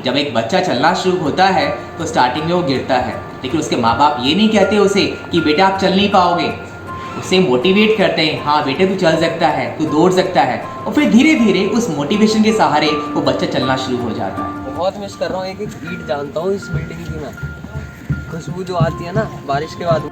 जब एक बच्चा चलना शुरू होता है तो स्टार्टिंग में वो गिरता है, लेकिन उसके माँ बाप ये नहीं कहते उसे कि बेटा आप चल नहीं पाओगे। उसे मोटिवेट करते हैं, हाँ बेटे तू चल सकता है, तू दौड़ सकता है, और फिर धीरे धीरे उस मोटिवेशन के सहारे वो बच्चा चलना शुरू हो जाता है। बहुत मिस कर रहा हूँ, एक एक ईंट जानता हूँ इस बिल्डिंग की मैं। खुशबू जो आती है ना बारिश के बाद।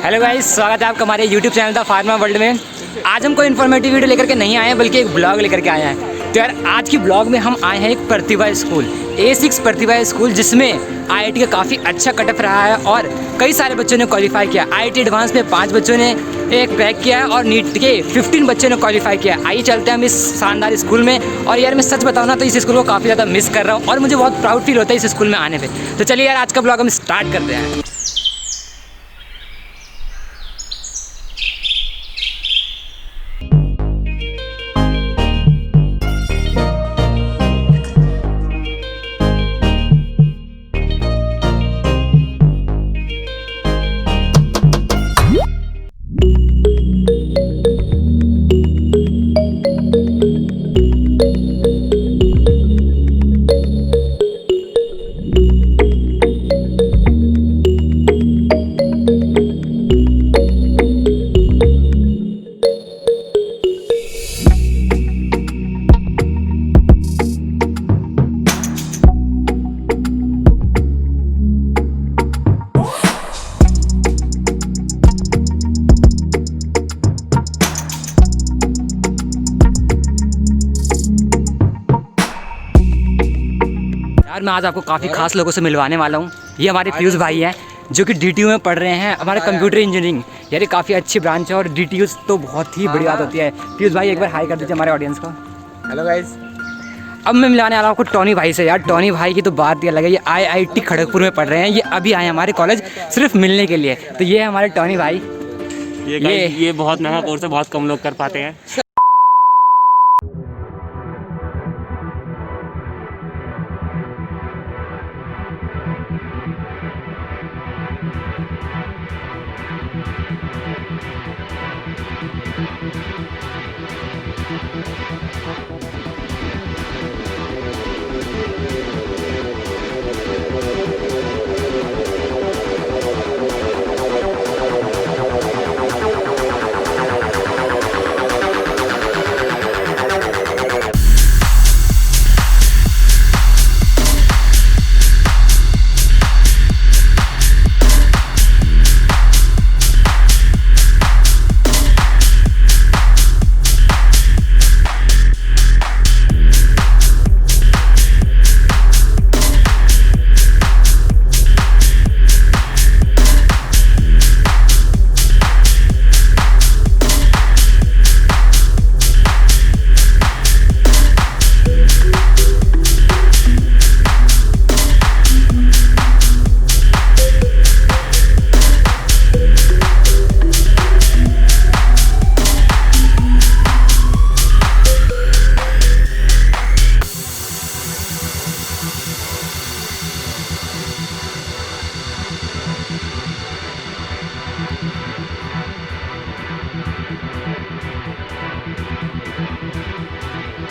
हेलो गाइस, स्वागत है आपका हमारे YouTube channel the pharma world में। आज हम कोई इन्फॉर्मेटिव वीडियो लेकर के नहीं आए हैं, बल्कि एक ब्लॉग लेकर के आए हैं। तो यार आज की ब्लॉग में हम आए हैं एक प्रतिभा स्कूल, A6 प्रतिभा स्कूल, जिसमें IIT का काफ़ी अच्छा कटअप रहा है और कई सारे बच्चों ने क्वालिफाई किया। IIT एडवांस में 5 बच्चों ने एक क्रैक किया है और नीट के 15 बच्चों ने क्वालिफाई किया। आइए चलते हैं हम इस शानदार स्कूल में। और यार मैं सच बताऊँ ना तो इस स्कूल को काफ़ी ज़्यादा मिस कर रहा हूँ और मुझे बहुत प्राउड फील होता है इस स्कूल में आने पर। तो चलिए यार आज का ब्लॉग हम स्टार्ट करते हैं। यार मैं आज आपको काफ़ी खास लोगों से मिलवाने वाला हूँ। ये हमारे पीयूष भाई हैं जो कि DTU में पढ़ रहे हैं, हमारे कंप्यूटर इंजीनियरिंग। यार ये काफ़ी अच्छी ब्रांच है और DTU तो बहुत ही बड़ी बात होती है। पीयूष भाई एक बार हाई कर दीजिए हमारे ऑडियंस को। Hello guys. अब मैं मिलाने वाला हूँ आपको टॉनी भाई से। यार टॉनी भाई की तो बात ही अलग है, ये IIT खड़गपुर में पढ़ रहे हैं। ये अभी आए हमारे कॉलेज सिर्फ मिलने के लिए। तो ये है हमारे टॉनी भाई। ये बहुत महंगा कोर्स है, बहुत कम लोग कर पाते हैं।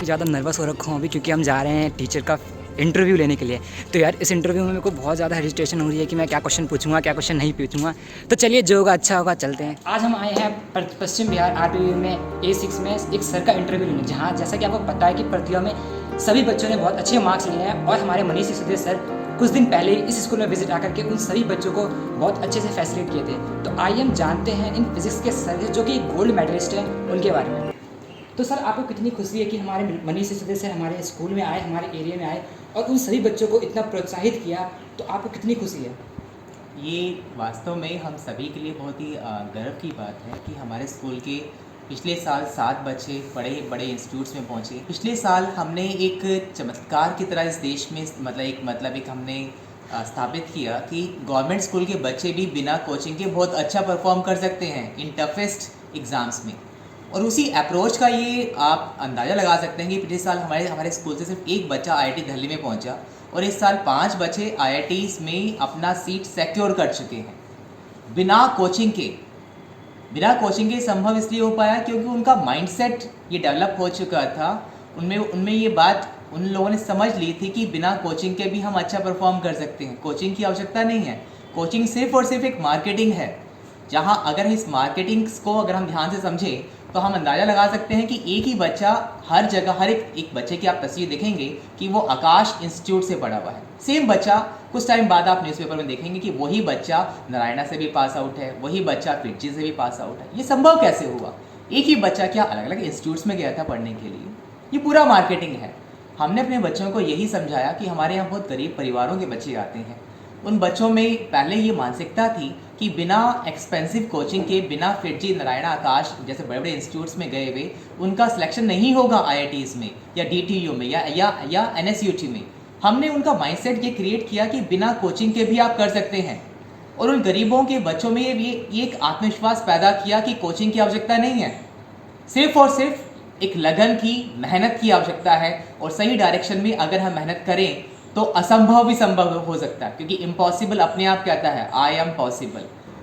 ज़्यादा नर्वस हो रखा हूँ अभी, क्योंकि हम जा रहे हैं टीचर का इंटरव्यू लेने के लिए। तो यार इस इंटरव्यू में मेरे को बहुत ज़्यादा हेजिटेशन हो रही है कि मैं क्या क्वेश्चन पूछूंगा, क्या क्वेश्चन नहीं पूछूंगा। तो चलिए जो होगा अच्छा होगा, चलते हैं। आज हम आए हैं पश्चिम बिहार RPU में A6 में एक सर का इंटरव्यू लेने, जहाँ जैसा कि आपको पता है कि प्रतिभा में सभी बच्चों ने बहुत अच्छे मार्क्स लिए हैं और हमारे मनीष सिसोदिया सर कुछ दिन पहले इस स्कूल में विजिट आकर के उन सभी बच्चों को बहुत अच्छे से फैसिलिटेट किए थे। तो आइए हम जानते हैं इन फिजिक्स के सर जो कि गोल्ड मेडलिस्ट हैं उनके बारे में। तो सर आपको कितनी खुशी है कि हमारे मनीष सिसोदिया सर हमारे स्कूल में आए, हमारे एरिया में आए और उन सभी बच्चों को इतना प्रोत्साहित किया, तो आपको कितनी खुशी है? ये वास्तव में हम सभी के लिए बहुत ही गर्व की बात है कि हमारे स्कूल के पिछले साल 7 बच्चे बड़े बड़े इंस्टीट्यूट्स में पहुँचे। पिछले साल हमने एक चमत्कार की तरह इस देश में एक हमने स्थापित किया कि गवर्नमेंट स्कूल के बच्चे भी बिना कोचिंग के बहुत अच्छा परफॉर्म कर सकते हैं इन टफेस्ट एग्ज़ाम्स में। और उसी अप्रोच का ये आप अंदाज़ा लगा सकते हैं कि पिछले साल हमारे स्कूल से सिर्फ एक बच्चा IIT दिल्ली में पहुंचा और इस साल 5 बच्चे IITs में अपना सीट सिक्योर कर चुके हैं बिना कोचिंग के। बिना कोचिंग के संभव इसलिए हो पाया क्योंकि उनका माइंडसेट ये डेवलप हो चुका था, उनमें ये बात उन लोगों ने समझ ली थी कि बिना कोचिंग के भी हम अच्छा परफॉर्म कर सकते हैं, कोचिंग की आवश्यकता नहीं है। कोचिंग सिर्फ और सिर्फ एक मार्केटिंग है, जहाँ अगर इस मार्केटिंग को अगर हम ध्यान से समझें तो हम अंदाज़ा लगा सकते हैं कि एक ही बच्चा हर जगह, हर एक बच्चे की आप तस्वीर देखेंगे कि वो आकाश इंस्टीट्यूट से पढ़ा हुआ है। सेम बच्चा कुछ टाइम बाद आप न्यूज़पेपर में देखेंगे कि वही बच्चा नारायणा से भी पास आउट है, वही बच्चा फिटजी से भी पास आउट है। ये संभव कैसे हुआ? एक ही बच्चा क्या अलग अलग इंस्टीट्यूट्स में गया था पढ़ने के लिए? ये पूरा मार्केटिंग है। हमने अपने बच्चों को यही समझाया कि हमारे यहाँ बहुत गरीब परिवारों के बच्चे आते हैं। उन बच्चों में पहले ये मानसिकता थी कि बिना एक्सपेंसिव कोचिंग के, बिना फिटजी, नारायणा, आकाश जैसे बड़े बड़े इंस्टीट्यूट्स में गए हुए उनका सिलेक्शन नहीं होगा IITs में या DTU में या NSUT में। हमने उनका माइंडसेट ये क्रिएट किया कि बिना कोचिंग के भी आप कर सकते हैं, और उन गरीबों के बच्चों में ये एक आत्मविश्वास पैदा किया कि कोचिंग की आवश्यकता नहीं है, सिर्फ और सिर्फ एक लगन की, मेहनत की आवश्यकता है। और सही डायरेक्शन में अगर हम मेहनत करें तो असंभव भी संभव हो सकता है, क्योंकि इम्पॉसिबल अपने आप कहता है आई एम पॉसिबल।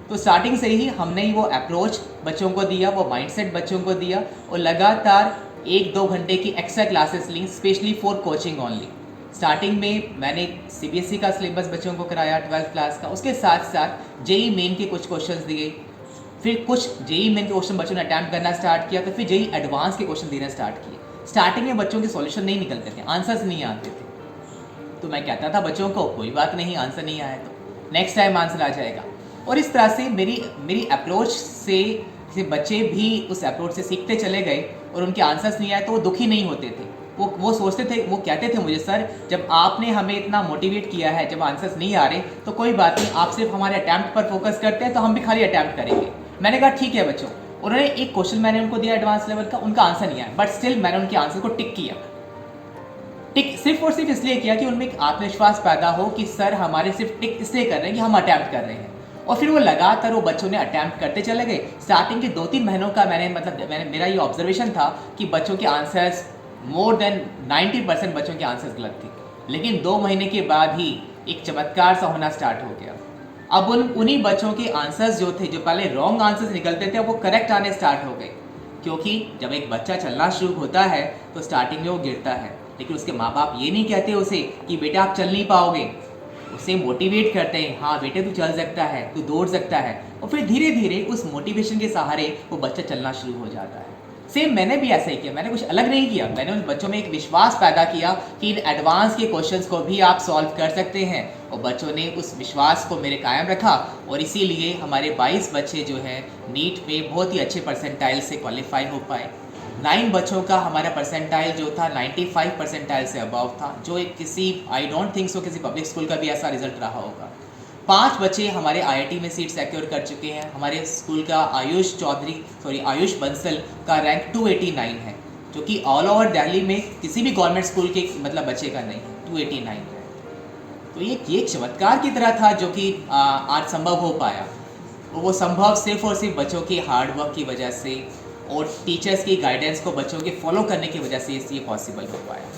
तो स्टार्टिंग से ही हमने वो अप्रोच बच्चों को दिया, वो माइंडसेट बच्चों को दिया, और लगातार 1-2 घंटे की एक्स्ट्रा क्लासेस ली, especially for coaching only. Starting में मैंने CBSE का सिलेबस बच्चों को कराया 12th क्लास का, उसके साथ साथ JEE मेन के कुछ क्वेश्चंस दिए, फिर कुछ JEE मेन के क्वेश्चन बच्चों ने अटैम्प्ट करना स्टार्ट किया, तो फिर JEE एडवांस के क्वेश्चन देना स्टार्ट किए। स्टार्टिंग में बच्चों के सॉल्यूशन नहीं निकलते थे, आंसर्स नहीं आते थे, तो मैं कहता था बच्चों को कोई बात नहीं, आंसर नहीं आया तो नेक्स्ट टाइम आंसर आ जाएगा। और इस तरह से मेरी अप्रोच से बच्चे भी उस अप्रोच से सीखते चले गए, और उनके आंसर्स नहीं आए तो वो दुखी नहीं होते थे। वो सोचते थे, वो कहते थे मुझे, सर जब आपने हमें इतना मोटिवेट किया है, जब आंसर्स नहीं आ रहे तो कोई बात नहीं, आप सिर्फ हमारे अटैम्प्ट पर फोकस करते हैं तो हम भी खाली अटैम्प्ट करेंगे। मैंने कहा ठीक है बच्चों। उन्होंने एक क्वेश्चन मैंने उनको दिया एडवांस लेवल का, उनका आंसर नहीं आया, बट स्टिल मैंने उनके आंसर को टिक किया। टिक सिर्फ और सिर्फ इसलिए किया कि उनमें एक आत्मविश्वास पैदा हो कि सर हमारे सिर्फ टिक इसलिए कर रहे हैं कि हम अटैम्प्ट कर रहे हैं। और फिर वो लगातार वो बच्चों ने अटैम्प्ट करते चले गए। स्टार्टिंग के 2-3 महीनों का मेरा ये ऑब्जर्वेशन था कि बच्चों के आंसर्स मोर देन 90% बच्चों के आंसर्स गलत थे, लेकिन 2 महीने के बाद ही एक चमत्कार सा होना स्टार्ट हो गया। अब उन्हीं बच्चों के आंसर्स जो थे, जो पहले रॉन्ग आंसर्स निकलते थे, वो करेक्ट आने स्टार्ट हो गए। क्योंकि जब एक बच्चा चलना शुरू होता है तो स्टार्टिंग में वो गिरता है, लेकिन उसके माँ बाप ये नहीं कहते उसे कि बेटा आप चल नहीं पाओगे, उसे मोटिवेट करते हैं, हाँ बेटे तू चल सकता है, तू दौड़ सकता है। और फिर धीरे धीरे उस मोटिवेशन के सहारे वो बच्चा चलना शुरू हो जाता है। सेम मैंने भी ऐसा ही किया, मैंने कुछ अलग नहीं किया, मैंने उन बच्चों में एक विश्वास पैदा किया कि इन एडवांस के क्वेश्चंस को भी आप सॉल्व कर सकते हैं, और बच्चों ने उस विश्वास को मेरे कायम रखा, और इसीलिए हमारे 22 बच्चे जो हैं नीट में बहुत ही अच्छे परसेंटाइल से क्वालिफाई हो पाए। 9 बच्चों का हमारा परसेंटाइल जो था 95 परसेंटाइल से अबव था, जो एक किसी आई डोंट थिंक सो किसी पब्लिक स्कूल का भी ऐसा रिजल्ट रहा होगा। 5 बच्चे हमारे IIT में सीट सिक्योर कर चुके हैं। हमारे स्कूल का आयुष बंसल का रैंक 289 है, जो कि ऑल ओवर दिल्ली में किसी भी गवर्नमेंट स्कूल के बच्चे का नहीं है, 289 है। तो ये एक चमत्कार की तरह था जो कि आज संभव हो पाया। वो संभव सिर्फ और सिर्फ बच्चों के हार्ड वर्क की वजह से और टीचर्स की गाइडेंस को बच्चों के फॉलो करने की वजह से ये पॉसिबल हो पाया।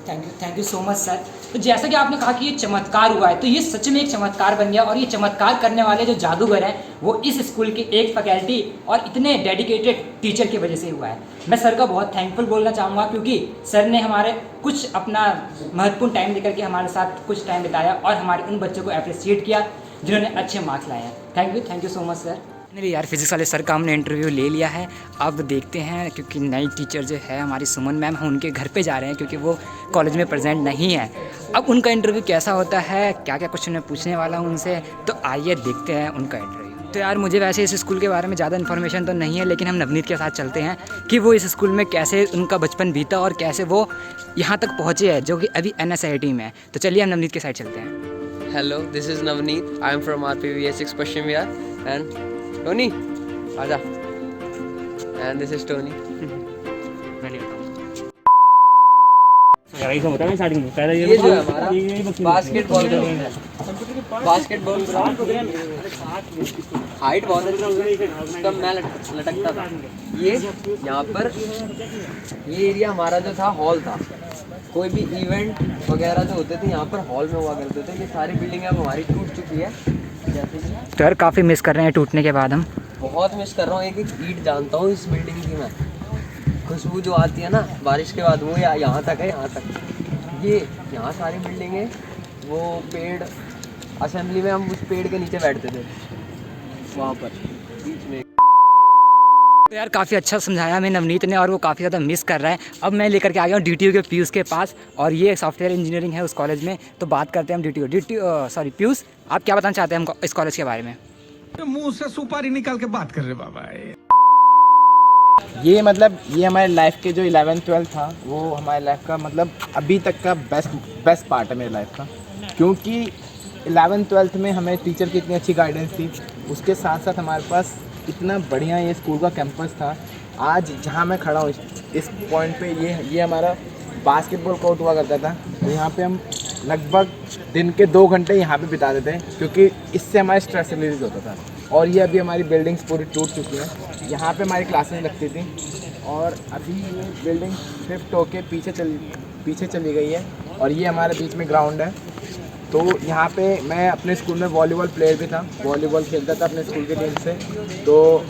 Thank you so much sir. तो जैसा कि आपने कहा कि ये चमत्कार हुआ है, तो ये सच में एक चमत्कार बन गया, और ये चमत्कार करने वाले जो जादूगर हैं वो इस स्कूल के एक फैकल्टी और इतने डेडिकेटेड टीचर की वजह से हुआ है। मैं सर का बहुत थैंकफुल बोलना चाहूँगा, क्योंकि सर ने हमारे कुछ अपना महत्वपूर्ण टाइम लेकर के हमारे साथ कुछ टाइम बिताया और हमारे उन बच्चों को अप्रिशिएट किया जिन्होंने अच्छे मार्क्स लाए हैं। Thank you so much sir. नहीं यार, फिजिक्स वाले सर का हमने इंटरव्यू ले लिया है। अब देखते हैं, क्योंकि नई टीचर जो है हमारी सुमन मैम, हम उनके घर पे जा रहे हैं क्योंकि वो कॉलेज में प्रेजेंट नहीं है। अब उनका इंटरव्यू कैसा होता है, क्या क्या क्वेश्चन मैं पूछने वाला हूँ उनसे, तो आइए देखते हैं उनका इंटरव्यू। तो यार मुझे वैसे इस स्कूल के बारे में ज़्यादा इन्फॉर्मेशन तो नहीं है, लेकिन हम नवनीत के साथ चलते हैं कि वो इस स्कूल में कैसे उनका बचपन बीता और कैसे वो यहाँ तक पहुँचे हैं, जो कि अभी NSIT में है। तो चलिए हम नवनीत के साइड चलते हैं। Hello, this is Navneet, I am from RPVS6 Paschim Vihar, and Tony आजा, एंड दिस इज टोनी। ऐसा होता है स्टार्टिंग में पहले ये जो है हमारा बास्केटबॉल हाइट बहुत अच्छी, तब मैं लटकता था। ये यहाँ पर ये एरिया हमारा जो था हॉल था, कोई भी इवेंट वगैरह जो होते थे यहाँ पर हॉल में हुआ करते थे। ये सारी बिल्डिंग अब हमारी टूट चुकी है, जैसे कि तो यार काफ़ी मिस कर रहे हैं टूटने के बाद हम। बहुत मिस कर रहा हूँ, एक एक ईंट जानता हूँ इस बिल्डिंग की मैं। खुशबू जो आती है ना बारिश के बाद, वो यहाँ तक है, यहाँ तक। ये यहाँ सारी बिल्डिंगें, वो पेड़, असेंबली में हम उस पेड़ के नीचे बैठते थे वहाँ पर बीच में। तो यार काफ़ी अच्छा समझाया हमें नवनीत ने और वो काफ़ी ज़्यादा मिस कर रहा है। अब मैं लेकर के आ गया हूँ DTU के पीयूष के पास और ये सॉफ्टवेयर इंजीनियरिंग है उस कॉलेज में। तो बात करते हैं हम सॉरी पीयूष, आप क्या बताना चाहते हैं हमको इस कॉलेज के बारे में? मुंह से सुपारी निकाल के बात कर रहे बाबा। ये मतलब ये हमारे लाइफ के जो 11th-12th था वो हमारे लाइफ का मतलब अभी तक का बेस्ट पार्ट है मेरे लाइफ का, क्योंकि 11th-12th में हमें टीचर की इतनी अच्छी गाइडेंस थी, उसके साथ साथ हमारे पास इतना बढ़िया ये स्कूल का कैंपस था। आज जहाँ मैं खड़ा हूँ इस पॉइंट पे, ये हमारा बास्केटबॉल कोर्ट हुआ करता था। तो यहाँ पे हम लगभग दिन के 2 घंटे यहाँ पे बिता देते हैं, क्योंकि इससे हमारा स्ट्रेस रिलीज होता था। और ये अभी हमारी बिल्डिंग्स पूरी टूट चुकी हैं। यहाँ पे हमारी क्लासेस लगती थी और अभी ये बिल्डिंग शिफ्ट होके पीछे चली गई है और ये हमारे बीच में ग्राउंड है। तो यहाँ पे मैं अपने स्कूल में वॉलीबॉल प्लेयर भी था, वॉलीबॉल खेलता था अपने स्कूल की टीम से। तो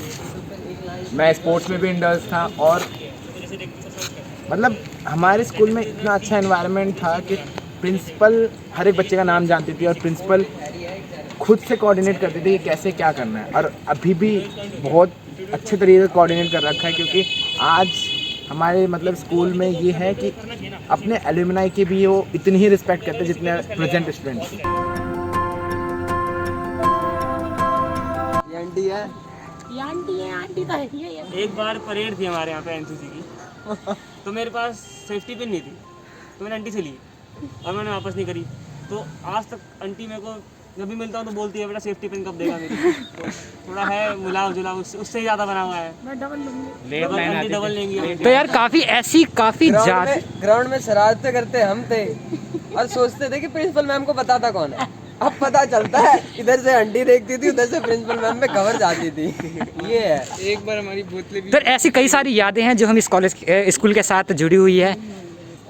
मैं स्पोर्ट्स में भी इंटरेस्ट था और मतलब हमारे स्कूल में इतना अच्छा एनवायरनमेंट था कि प्रिंसिपल हर एक बच्चे का नाम जानती थी और प्रिंसिपल खुद से कोऑर्डिनेट करती थी कि कैसे क्या करना है। और अभी भी बहुत अच्छे तरीके से कोऑर्डिनेट कर रखा है, क्योंकि आज हमारे मतलब स्कूल में ये है कि अपने एलुमनाई की भी वो इतनी ही रिस्पेक्ट करते हैं जितने प्रेजेंट स्टूडेंट्स। आंटी तो है ये। एक बार परेड थी हमारे यहाँ पे एनसीसी की, तो मेरे पास सेफ्टी पिन नहीं थी, तो मैंने आंटी से ली और मैंने वापस नहीं करी। तो आज तक आंटी मेरे को जब भी मिलता हूँ तो बोलती है बेटा सेफ्टी पिन कब देगा मेरी। तो थोड़ा है मिलाव जुलाव उससे ही ज़्यादा बना हुआ है। मैं डबल लूंगी। आंटी डबल लेंगी। तो यार काफ़ी ज़्यादा ग्राउंड में शरारतें करते हम थे और सोचते थे कि प्रिंसिपल मैम को बताता कौन है। अब पता चलता है इधर से आंटी देखती थी, उधर से प्रिंसिपल मैम में कवर जाती थी। ये है। एक बार हमारी बोतलें भी। तो ऐसी कई सारी यादें हैं जो हम इस स्कूल के साथ जुड़ी हुई है,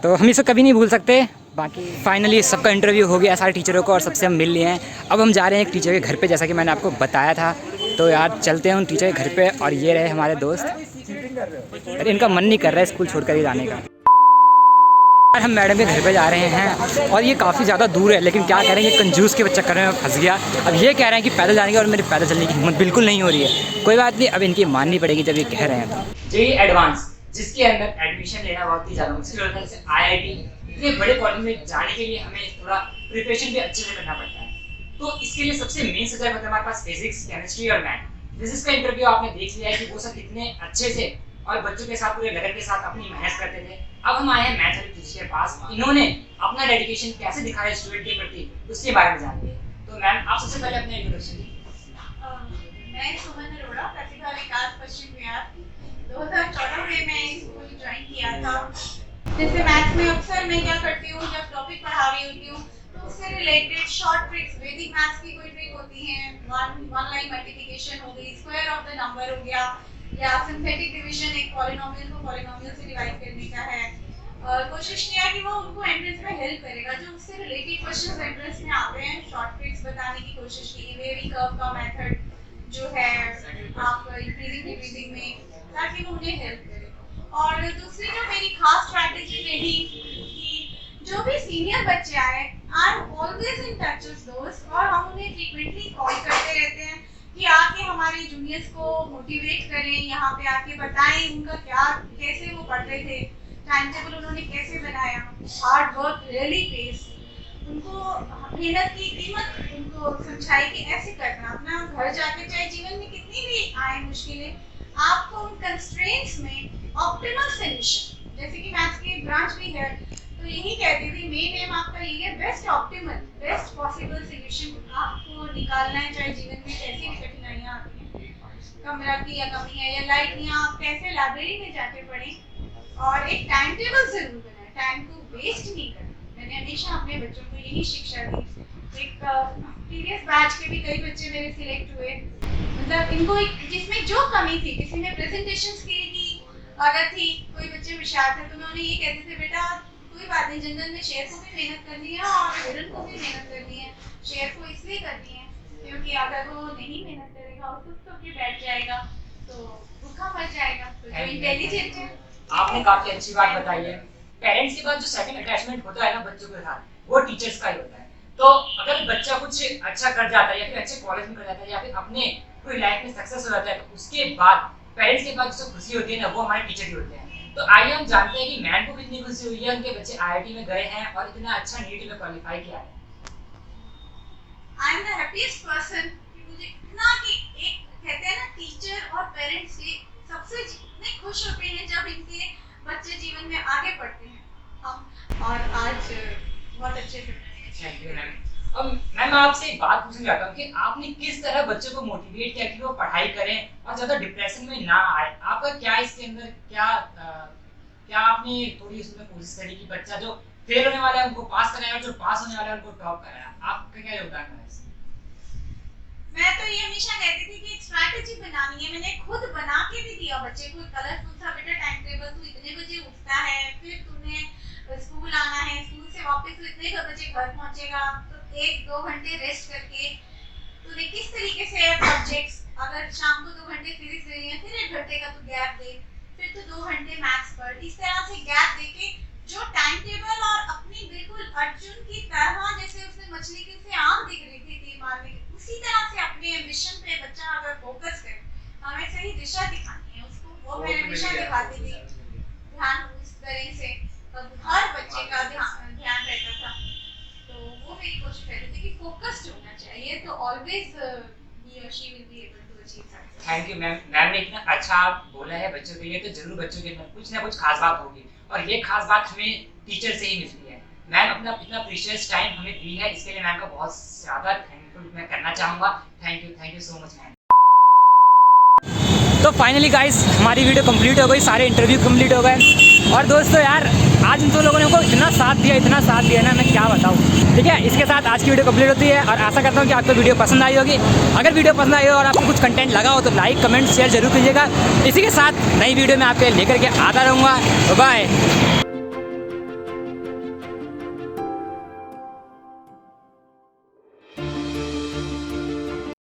तो हम इसे कभी नहीं भूल सकते। बाकी फाइनली सबका इंटरव्यू हो गया सारे टीचरों को और सबसे हम मिल लिए हैं। अब हम जा रहे हैं एक टीचर के घर पे, जैसा कि मैंने आपको बताया था। तो यार चलते हैं उन टीचर के घर पे और ये रहे हमारे दोस्त। अरे इनका मन नहीं कर रहा है स्कूल छोड़कर ही जाने का। यार हम मैडम के घर पे जा रहे हैं और ये काफ़ी ज़्यादा दूर है, लेकिन क्या कह रहे हैं, ये कंजूस के चक्कर में फंस गया। अब ये कह रहे हैं कि पैदल जाने की, और मेरी पैदल चलने की हिम्मत बिल्कुल नहीं हो रही है। कोई बात नहीं, अब इनकी माननी पड़ेगी जब ये कह रहे हैं। जेईई एडवांस जिसके अंदर एडमिशन लेना बहुत ही ज़्यादा मुश्किल होता है, जैसे IIT इतने बड़े कॉलेज में जाने के लिए हमें थोड़ा प्रिपरेशन भी अच्छे से करना पड़ता है। तो इसके लिए सबसे मेन सब्जेक्ट होता है हमारे पास फिजिक्स, केमिस्ट्री और मैथ। फिजिक्स का इंटरव्यू आपने देख लिया है कि वो सब कितने अच्छे से और बच्चों के साथ पूरे लगन के साथ अपनी मेहनत करते थे। अब हम आए हैं मैथ वाले टीचर के पास, इन्होंने अपना डेडिकेशन कैसे दिखाया स्टूडेंट के प्रति उसके बारे में जानेंगे। तो मैम आप सबसे पहले अपना इंट्रोडक्शन दीजिए। मैं सुमन अरोड़ा, प्रतिभा विकास पश्चिम बिहार। 2014 में मैं स्कूल ज्वाइन किया था। जैसे मैथ्स में अक्सर मैं क्या करती हूँ, जब टॉपिक पढ़ा रही होती हूँ तो उससे रिलेटेड शॉर्ट ट्रिक्स, वैदिक मैथ्स की कोई ट्रिक होती है, वन लाइन मल्टीप्लिकेशन हो गई, स्क्वायर ऑफ द नंबर हो गया, या सिंथेटिक डिवीजन, एक पॉलिनोमियल को पॉलिनोमियल से डिवाइड करने का है। कोशिश किया कि वो उनको एंट्रेंस में हेल्प करेगा, जो उससे रिलेटेड क्वेश्चंस एंट्रेंस में आते हैं, शॉर्ट ट्रिक्स बताने की कोशिश की। वेरी कर्व का मेथड जो है आप इंक्रीजिंग डिक्रीजिंग में, ताकि वो उन्हें हेल्प करे। और दूसरी जो मेरी खास स्ट्रैटेजी रही कि जो भी सीनियर बच्चे आए, I am always in touch with दोस्त, और हम उन्हें फ्रीक्वेंटली कॉल करते रहते हैं कि आके हमारे जूनियर्स को मोटिवेट करें, यहाँ पे आके बताएं उनका क्या, कैसे वो पढ़ते थे, टाइम टेबल उन्होंने कैसे बनाया, हार्ड वर्क रियली पेस, उनको मेहनत की कीमत उनको समझाई कि ऐसे करना। अपना घर जाके चाहे जीवन में कितनी भी आए मुश्किलें, आपको उन कंस्ट्रेंट्स में ऑप्टिमल सॉल्यूशन, जैसे कि मैथ्स की ब्रांच भी है तो यही कहती थी, मेन एम आपका ये है, best optimal, best possible solution आपको निकालना है, चाहे जीवन में कैसी भी कठिनाइयाँ आती हैं, कमरा की या कमी है या लाइट नहीं, आप कैसे लाइब्रेरी में जाके पढ़ें और एक टाइम टेबल जरूर बनाएं, टाइम को वेस्ट नहीं करना। मैंने हमेशा अपने बच्चों को यही शिक्षा दी। एक प्रीवियस बैच के भी कई बच्चे मेरे सिलेक्ट हुए, मतलब इनको एक जिसमें जो कमी थी, किसी में प्रेजेंटेशन स्किल की आदत थी, कोई बच्चे होशियार थे, तो मैं उन्हें ये कहते थे, बेटा कोई बात नहीं, जंगल में शेर को भी मेहनत करनी है और हिरन को भी मेहनत करनी है। शेर को इसलिए करनी है क्योंकि अगर वो नहीं मेहनत करेगा और सुस्त होकर बैठ जाएगा तो भूखा मर जाएगा। तो जो इंटेलिजेंट है, आपने काफ़ी अच्छी बात बताई है पेरेंट्स के बाद जो सेकंड अटैचमेंट होता है ना बच्चों के साथ, वो टीचर्स का ही होता है। तो अगर बच्चा कुछ अच्छा कर जाता है या फिर अच्छे कॉलेज में कर जाता है या फिर अपने कोई लाइफ में सक्सेस हो जाता है, तो उसके बाद पेरेंट्स के बाद जो खुशी होती है ना, वो हमारे टीचर ही होते हैं। तो आइए हम जानते हैं कि मैम को कितनी खुशी हुई है, उनके बच्चे IIT में गए हैं और इतना अच्छा नीट में क्वालिफाई किया है। I am the happiest person कि मुझे इतना कि एक कहते हैं ना टीचर और पेरेंट्स से सबसे इतने खुश होते हैं जब इनके बच्चे जीवन में आगे बढ़ते हैं हम, और आज बहुत अच्छे से। Thank you ma'am. अब मैम आपसे एक बात पूछना चाहता हूँ कि आपने किस तरह बच्चों को मोटिवेट किया कि वो पढ़ाई करें और ज़्यादा डिप्रेशन में ना आए? आपका क्या इसके अंदर क्या आपने थोड़ी उसमें कोशिश करी कि बच्चा जो फेल होने वाला है उनको पास कराया और जो पास होने वाला है उनको टॉप कराया? आपका क्या योगदान है इसमें? मैं तो ये हमेशा कहती थी कि एक स्ट्रैटेजी बनानी है। मैंने खुद बना के भी दिया बच्चे को कलरफुल सा, बेटा टाइम टेबल तू इतने बजे उठता है, फिर तूने स्कूल आना है, स्कूल से वापस तू इतने बजे घर पहुंचेगा, तो 1-2 घंटे रेस्ट करके तूने किस तरीके से सब्जेक्ट्स, अगर शाम को 2 घंटे फिजिक्स देनी है, फिर 1 घंटे का तू गैप दे, फिर तू 2 घंटे मैथ्स पढ़। इस तरह से गैप देके जो टाइम टेबल और अपनी बिल्कुल अर्जुन की तरह, जैसे उसने मछली की उसे आंख दिख रही थी तीर मारने की, उसी तरह से अपने मिशन पे बच्चा अगर फोकस करे, हमें सही दिशा दिखानी है उसको, वो मैं हमेशा दिखाती थी ध्यान उस तरह से, तब हर बच्चे का ध्यान रहता था। तो वो मेरी कोशिश रहती थी कि फोकस्ड होना चाहिए, तो ऑलवेज ही और she will be able to achieve success. Thank you ma'am. Ma'am ने इतना अच्छा बोला है बच्चों के लिए, तो जरूर बच्चों के अंदर कुछ ना कुछ खास बात होगी और ये खास बात हमें टीचर से ही मिलती है। मैम अपना इतना प्रीशियस टाइम हमें दी है, इसके लिए मैम का बहुत ज़्यादा थैंकफुल मैं करना चाहूँगा। Thank you so much ma'am. तो फाइनली गाइस हमारी वीडियो कंप्लीट हो गई, सारे इंटरव्यू कंप्लीट हो गए। और दोस्तों यार आज इन दो लोगों ने हमको इतना साथ दिया ना, मैं क्या बताऊँ। ठीक है, इसके साथ आज की वीडियो कंप्लीट होती है और आशा करता हूँ कि आपको वीडियो पसंद आई होगी। अगर वीडियो पसंद आई हो और आपको कुछ कंटेंट लगा हो तो लाइक कमेंट शेयर जरूर कीजिएगा। इसी के साथ नई वीडियो में आपके लेकर के आता रहूँगा। बाय।